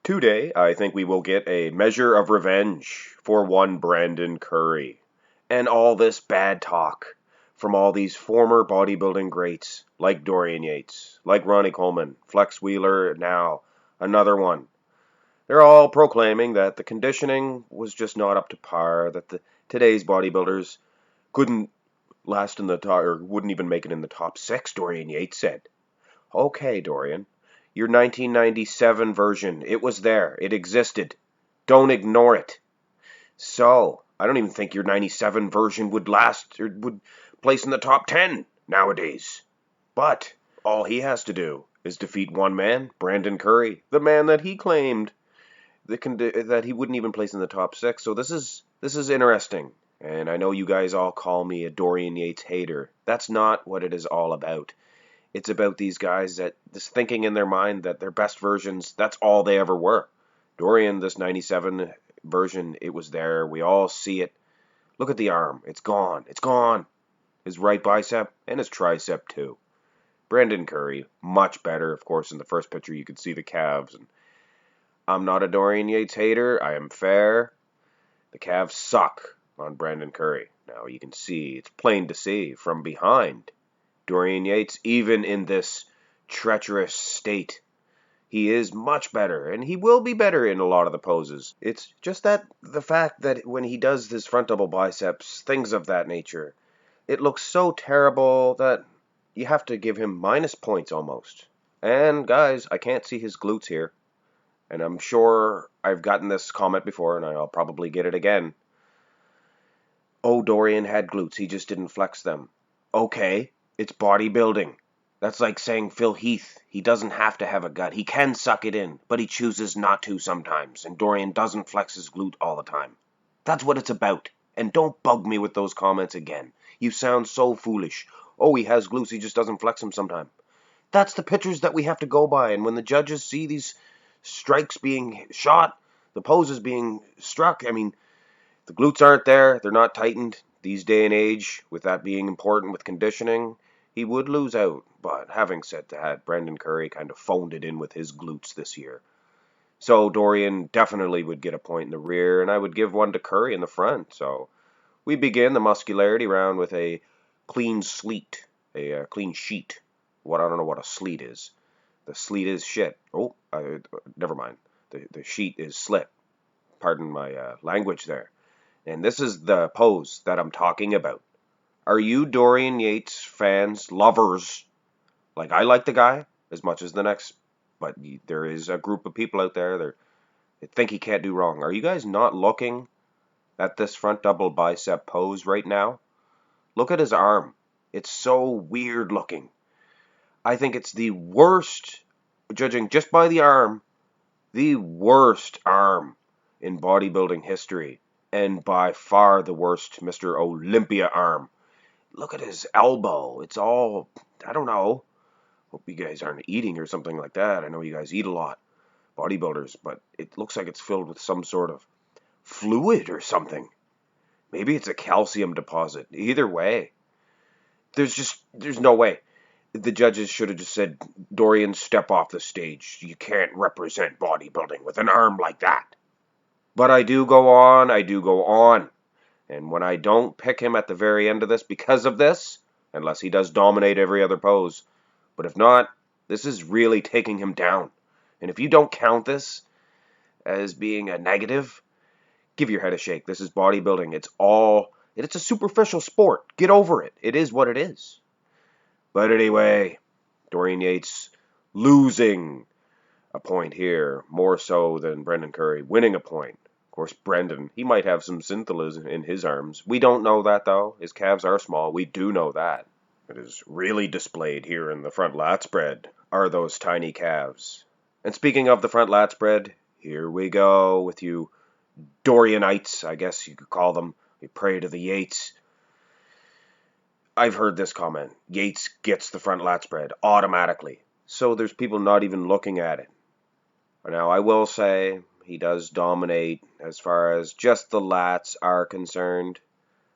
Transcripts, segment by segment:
Today, I think we will get a measure of revenge for one Brandon Curry. And all this bad talk from all these former bodybuilding greats like Dorian Yates, like Ronnie Coleman, Flex Wheeler, now another one. They're all proclaiming that the conditioning was just not up to par, that today's bodybuilders couldn't last in the top, or wouldn't even make it in the top six, Dorian Yates said. Okay, Dorian. Your 1997 version, it was there. It existed. Don't ignore it. So, I don't even think your 97 version would last, or would place in the top 10 nowadays. But, all he has to do is defeat one man, Brandon Curry, the man that he claimed that he wouldn't even place in the top 6. So this is interesting. And I know you guys all call me a Dorian Yates hater. That's not what it is all about. It's about these guys that just thinking in their mind that their best versions, that's all they ever were. Dorian, this 97 version, it was there. We all see it. Look at the arm. It's gone. It's gone. His right bicep and his tricep too. Brandon Curry, much better. Of course, in the first picture you could see the calves. And I'm not a Dorian Yates hater. I am fair. The calves suck on Brandon Curry. Now you can see, it's plain to see from behind. Dorian Yates, even in this treacherous state, he is much better, and he will be better in a lot of the poses. It's just that the fact that when he does his front double biceps, things of that nature, it looks so terrible that you have to give him minus points almost. And guys, I can't see his glutes here, and I'm sure I've gotten this comment before, and I'll probably get it again. Oh, Dorian had glutes, he just didn't flex them. Okay. It's bodybuilding. That's like saying Phil Heath, he doesn't have to have a gut. He can suck it in, but he chooses not to sometimes. And Dorian doesn't flex his glute all the time. That's what it's about. And don't bug me with those comments again. You sound so foolish. Oh, he has glutes, he just doesn't flex them sometime. That's the pictures that we have to go by. And when the judges see these strikes being shot, the poses being struck, I mean, the glutes aren't there. They're not tightened. These day and age, with that being important with conditioning, he would lose out. But having said that, Brandon Curry kind of phoned it in with his glutes this year. So Dorian definitely would get a point in the rear, and I would give one to Curry in the front. So we begin the muscularity round with a clean sleet, a clean sheet. I don't know what a sleet is. The sleet is shit. Oh, never mind. The sheet is slit. Pardon my language there. And this is the pose that I'm talking about. Are you Dorian Yates fans, lovers? Like, I like the guy as much as the next, but there is a group of people out there that think he can't do wrong. Are you guys not looking at this front double bicep pose right now? Look at his arm. It's so weird looking. I think it's the worst, judging just by the arm, the worst arm in bodybuilding history. And by far the worst Mr.Olympia arm. Look at his elbow. It's all, I don't know. Hope you guys aren't eating or something like that. I know you guys eat a lot, bodybuilders, but it looks like it's filled with some sort of fluid or something. Maybe it's a calcium deposit. Either way, there's no way. The judges should have just said, Dorian, step off the stage. You can't represent bodybuilding with an arm like that. But I do go on. And when I don't pick him at the very end of this because of this, unless he does dominate every other pose, but if not, this is really taking him down. And if you don't count this as being a negative, give your head a shake. This is bodybuilding. It's a superficial sport. Get over it. It is what it is. But anyway, Dorian Yates losing a point here, more so than Brandon Curry winning a point. Of course, Brendan, he might have some synthilas in his arms. We don't know that, though. His calves are small. We do know that. It is really displayed here in the front lat spread are those tiny calves. And speaking of the front lat spread, here we go with you Dorianites, I guess you could call them. We pray to the Yates. I've heard this comment. Yates gets the front lat spread automatically. So there's people not even looking at it. Now, I will say he does dominate as far as just the lats are concerned.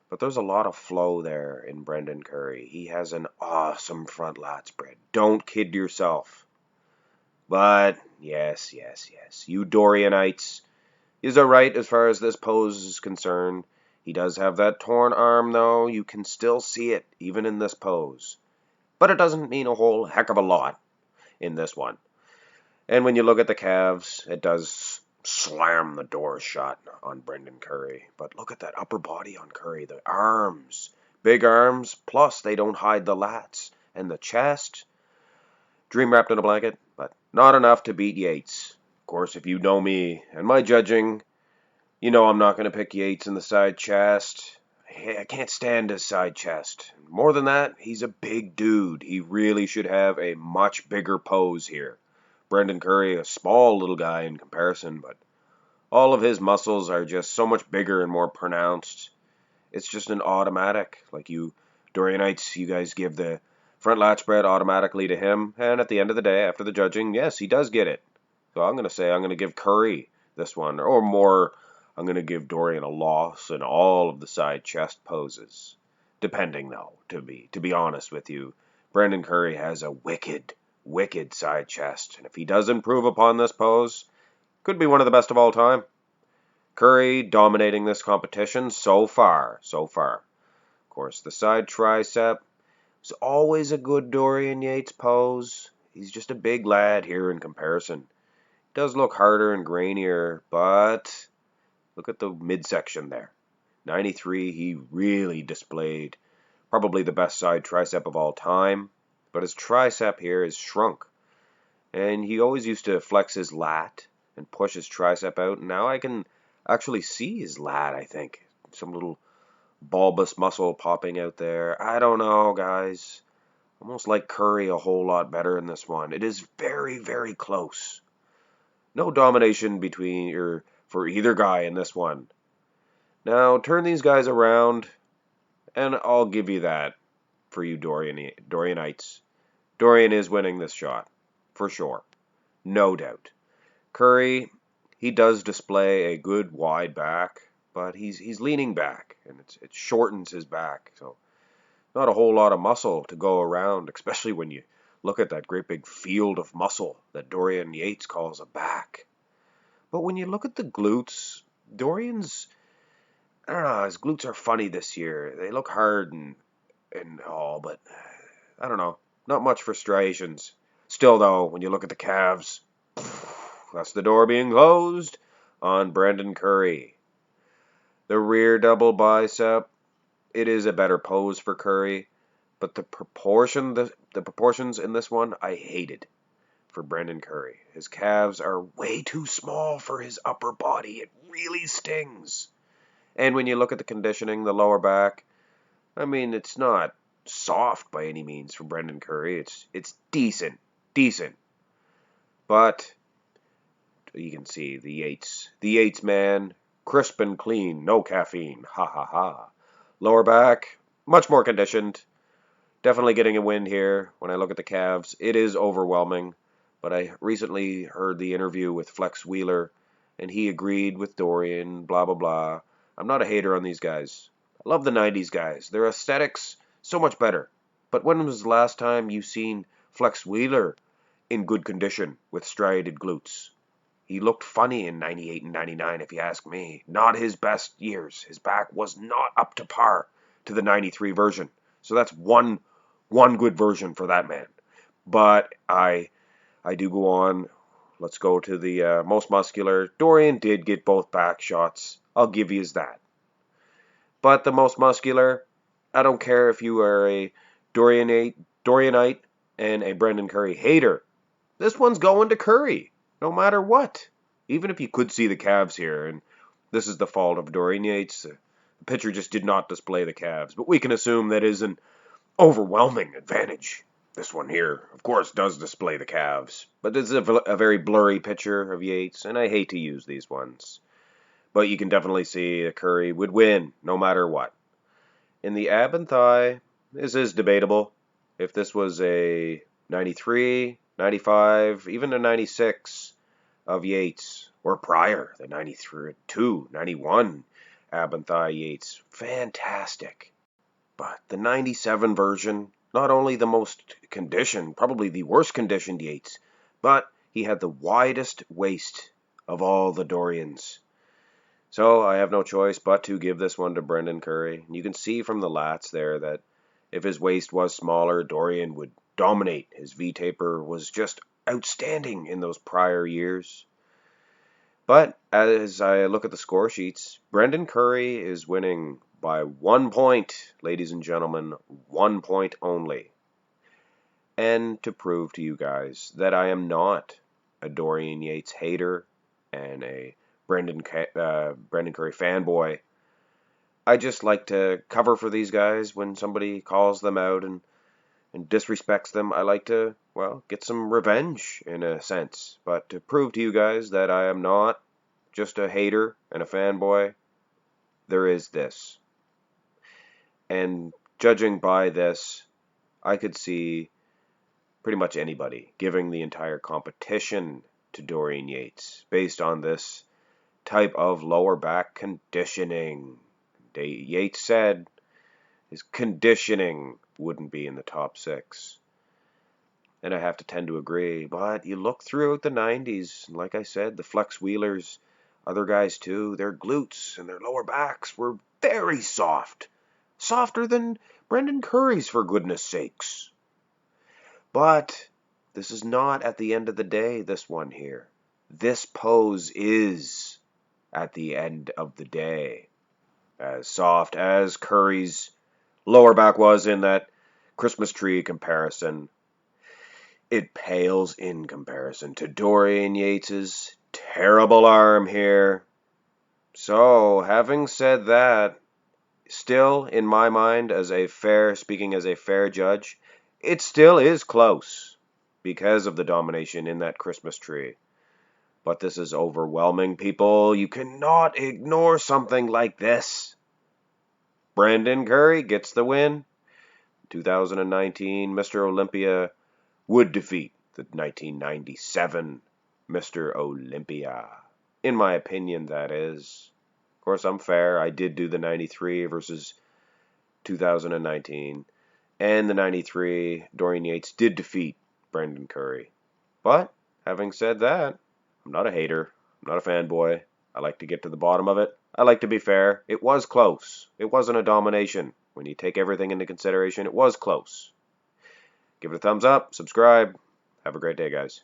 But there's a lot of flow there in Brandon Curry. He has an awesome front lat spread. Don't kid yourself. But yes, you Dorianites, he's alright as far as this pose is concerned. He does have that torn arm, though. You can still see it, even in this pose. But it doesn't mean a whole heck of a lot in this one. And when you look at the calves, it does slam the door shut on Brandon Curry. But look at that upper body on Curry. The arms. Big arms, plus they don't hide the lats. And the chest, dream wrapped in a blanket, but not enough to beat Yates. Of course, if you know me and my judging, you know I'm not going to pick Yates in the side chest. I can't stand his side chest. More than that, he's a big dude. He really should have a much bigger pose here. Brandon Curry, a small little guy in comparison, but all of his muscles are just so much bigger and more pronounced. It's just an automatic. Like you, Dorianites, you guys give the front lat spread automatically to him, and at the end of the day, after the judging, yes, he does get it. So I'm going to give Curry this one, or more, I'm going to give Dorian a loss in all of the side chest poses. Depending, though, to be honest with you, Brandon Curry has a wicked side chest, and if he does improve upon this pose, could be one of the best of all time. Curry dominating this competition so far. Of course, the side tricep is always a good Dorian Yates pose. He's just a big lad here in comparison. He does look harder and grainier, but look at the midsection there. 93, he really displayed probably the best side tricep of all time. But his tricep here is shrunk. And he always used to flex his lat and push his tricep out. And now I can actually see his lat, I think. Some little bulbous muscle popping out there. I don't know, guys. Almost like Curry a whole lot better in this one. It is very, very close. No domination for either guy in this one. Now, turn these guys around, and I'll give you that for you Dorianites. Dorian is winning this shot, for sure. No doubt. Curry, he does display a good wide back, but he's leaning back, and it shortens his back. So not a whole lot of muscle to go around, especially when you look at that great big field of muscle that Dorian Yates calls a back. But when you look at the glutes, Dorian's, I don't know, his glutes are funny this year. They look hard and all, but I don't know. Not much for striations. Still, though, when you look at the calves, that's the door being closed on Brandon Curry. The rear double bicep, it is a better pose for Curry, but the proportions in this one, I hated for Brandon Curry. His calves are way too small for his upper body. It really stings. And when you look at the conditioning, the lower back, I mean, it's not soft by any means for Brandon Curry. It's decent. But you can see the Yates man, crisp and clean, no caffeine. Ha ha ha. Lower back, much more conditioned. Definitely getting a win here. When I look at the calves, it is overwhelming. But I recently heard the interview with Flex Wheeler, and he agreed with Dorian, blah, blah, blah. I'm not a hater on these guys. I love the 90s guys. Their aesthetics, so much better. But when was the last time you seen Flex Wheeler in good condition with striated glutes? He looked funny in 98 and 99, if you ask me. Not his best years. His back was not up to par to the 93 version. So that's one good version for that man. But I do go on. Let's go to the most muscular. Dorian did get both back shots. I'll give you that. But the most muscular, I don't care if you are a Dorianite and a Brandon Curry hater. This one's going to Curry, no matter what. Even if you could see the calves here, and this is the fault of Dorian Yates. The pitcher just did not display the calves. But we can assume that is an overwhelming advantage. This one here, of course, does display the calves. But this is a very blurry picture of Yates, and I hate to use these ones. But you can definitely see that Curry would win, no matter what. In the ab and thigh, this is debatable. If this was a 93, 95, even a 96 of Yates, or prior, the 92, 91 ab and thigh Yates, fantastic. But the 97 version, not only the most conditioned, probably the worst conditioned Yates, but he had the widest waist of all the Dorians. So I have no choice but to give this one to Brandon Curry. You can see from the lats there that if his waist was smaller, Dorian would dominate. His V-taper was just outstanding in those prior years. But as I look at the score sheets, Brandon Curry is winning by 1 point, ladies and gentlemen, 1 point only. And to prove to you guys that I am not a Dorian Yates hater and a Brandon Curry fanboy, I just like to cover for these guys when somebody calls them out and disrespects them. I like to, well, get some revenge in a sense. But to prove to you guys that I am not just a hater and a fanboy, there is this. And judging by this, I could see pretty much anybody giving the entire competition to Dorian Yates based on this type of lower back conditioning. Yates said his conditioning wouldn't be in the top 6. And I have to tend to agree, but you look throughout the 90s, like I said, the Flex Wheelers, other guys too, their glutes and their lower backs were very soft. Softer than Brandon Curry's, for goodness sakes. But this is not at the end of the day, this one here. This pose is, at the end of the day, as soft as Curry's lower back was in that Christmas tree comparison. It pales in comparison to Dorian Yates's terrible arm here. So, having said that, still, in my mind, speaking as a fair judge, it still is close because of the domination in that Christmas tree. But this is overwhelming, people. You cannot ignore something like this. Brandon Curry gets the win. 2019, Mr. Olympia would defeat the 1997 Mr. Olympia. In my opinion, that is. Of course, I'm fair. I did do the 93 versus 2019. And the 93, Dorian Yates did defeat Brandon Curry. But, having said that, I'm not a hater. I'm not a fanboy. I like to get to the bottom of it. I like to be fair. It was close. It wasn't a domination. When you take everything into consideration, it was close. Give it a thumbs up, subscribe. Have a great day, guys.